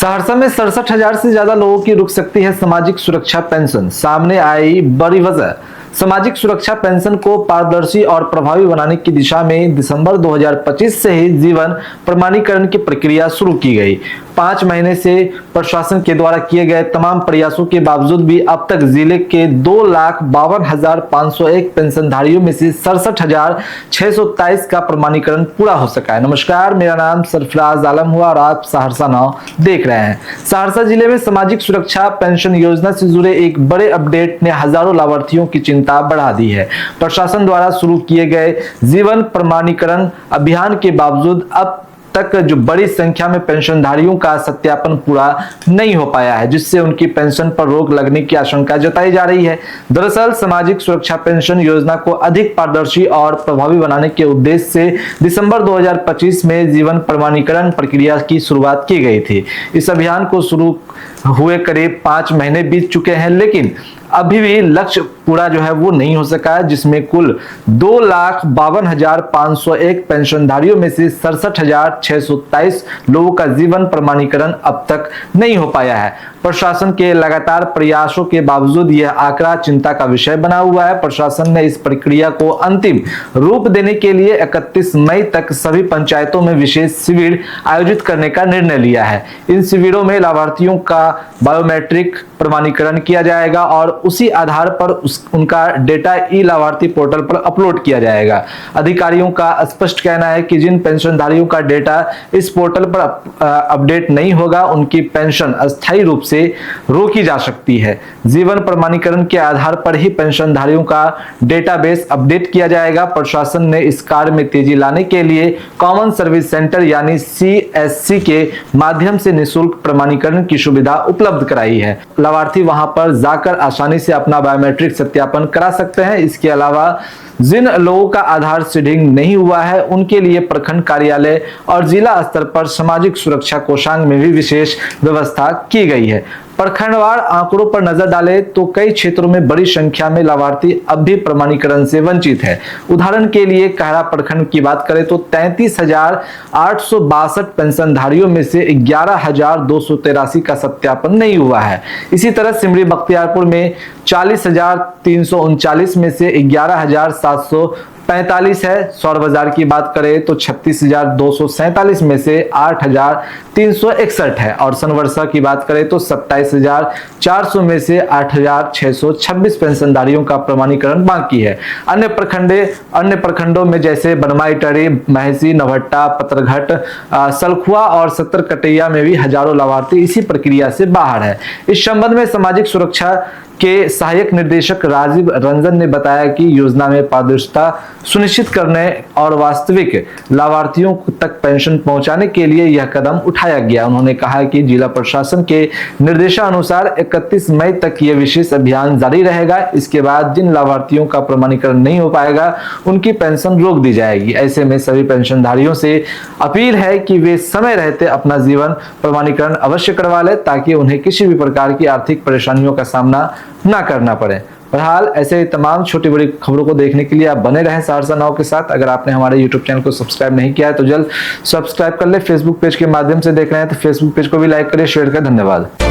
सहरसा में 67,000 से ज्यादा लोगों की रुक सकती है सामाजिक सुरक्षा पेंशन, सामने आई बड़ी वजह। सामाजिक सुरक्षा पेंशन को पारदर्शी और प्रभावी बनाने की दिशा में दिसंबर 2025 से ही जीवन प्रमाणीकरण की प्रक्रिया शुरू की गई। 5 महीने से प्रशासन के द्वारा किए गए तमाम प्रयासों के बावजूद भी अब तक जिले के 2,52,501 पेंशनधारियों में से 67,627 का प्रमाणीकरण पूरा हो सका है। नमस्कार, मेरा नाम सरफराज आलम हुआ और आप सहरसा नाव देख रहे हैं। सहरसा जिले में सामाजिक सुरक्षा पेंशन योजना से जुड़े एक बड़े अपडेट ने हजारों लाभार्थियों की चिंता बढ़ा दी है। प्रशासन द्वारा शुरू किए गए जीवन प्रमाणीकरण अभियान के बावजूद अब तक जो बड़ी संख्या में पेंशनधारियों का सत्यापन पूरा नहीं हो पाया है, जिससे उनकी पेंशन पर रोक लगने की आशंका जताई जा रही है। दरअसल सामाजिक सुरक्षा पेंशन योजना को अधिक पारदर्शी और प्रभावी बनाने के उद्देश्य से दिसंबर 2025 में जीवन प्रमाणीकरण प्रक्रिया की शुरुआत की गई थी। इस अभियान को शुरू हुए करीब 5 महीने बीत चुके हैं, लेकिन अभी भी लक्ष्य पूरा जो है वो नहीं हो सका है, जिसमें कुल 2,52,501 पेंशनधारियों में से 67,627 लोगों का जीवन प्रमाणीकरण अब तक नहीं हो पाया है। प्रशासन के लगातार प्रयासों के बावजूद यह आंकड़ा चिंता का विषय बना हुआ है। प्रशासन ने इस प्रक्रिया को अंतिम रूप देने के लिए 31 मई तक सभी पंचायतों में विशेष शिविर आयोजित करने का निर्णय लिया है। इन शिविरों में लाभार्थियों का बायोमेट्रिक प्रमाणीकरण किया जाएगा और उसी आधार पर उनका डेटा ई लाभार्थी पोर्टल पर अपलोड किया जाएगा। अधिकारियों का स्पष्ट कहना है कि जिन पेंशनधारियों का डेटा इस पोर्टल पर अपडेट नहीं होगा, उनकी पेंशन अस्थायी रूप से रोकी जा सकती है। जीवन प्रमाणीकरण के आधार पर ही पेंशनधारियों का डेटाबेस अपडेट किया जाएगा। प्रशासन ने इस कार्य में तेजी लाने के लिए कॉमन सर्विस सेंटर यानी CSC के माध्यम से निःशुल्क प्रमाणीकरण की सुविधा उपलब्ध कराई है। लाभार्थी वहां पर जाकर आसानी से अपना बायोमेट्रिक सत्यापन करा सकते हैं। इसके अलावा जिन लोगों का आधार सीडिंग नहीं हुआ है, उनके लिए प्रखंड कार्यालय और जिला स्तर पर सामाजिक सुरक्षा कोषांग में भी विशेष व्यवस्था की गई है। प्रखंडवार आंकड़ों पर नजर डालें तो कई क्षेत्रों में बड़ी संख्या में लाभार्थी अब भी प्रमाणीकरण से वंचित है। उदाहरण के लिए कहरा प्रखंड की बात करें तो 33,862 पेंशनधारियों में से 11,283 का सत्यापन नहीं हुआ है। इसी तरह सिमरी बख्तियारपुर में 40,339 में से 11,745 है। सौर बाजार की बात करें तो 36,247 में से 8,361 है और सनवर्षा की बात करें तो 27,400 में से 8,626 पेंशनधारियों का प्रमाणीकरण बाकी है। अन्य प्रखंडों में जैसे बनमाई टरी, महसी, नवहट्टा, पतरघट, सलखुआ और सत्तरकटैया में भी हजारों लाभार्थी इसी प्रक्रिया से बाहर है। इस संबंध में सामाजिक सुरक्षा के सहायक निदेशक राजीव रंजन ने बताया कि योजना में पारदर्शिता सुनिश्चित करने और वास्तविक लाभार्थियों तक पेंशन पहुंचाने के लिए यह कदम उठाया गया। उन्होंने कहा कि जिला प्रशासन के निर्देशानुसार 31 मई तक यह विशेष अभियान जारी रहेगा। इसके बाद जिन लाभार्थियों का प्रमाणीकरण नहीं हो पाएगा, उनकी पेंशन रोक दी जाएगी। ऐसे में सभी पेंशनधारियों से अपील है कि वे समय रहते अपना जीवन प्रमाणीकरण अवश्य करवा लें, ताकि उन्हें किसी भी प्रकार की आर्थिक परेशानियों का सामना ना करना पड़े। फिलहाल ऐसे ही तमाम छोटी बड़ी खबरों को देखने के लिए आप बने रहें सहरसा नाव के साथ। अगर आपने हमारे YouTube चैनल को सब्सक्राइब नहीं किया है तो जल्द सब्सक्राइब कर ले। फेसबुक पेज के माध्यम से देख रहे हैं तो फेसबुक पेज को भी लाइक करें, शेयर करें। धन्यवाद।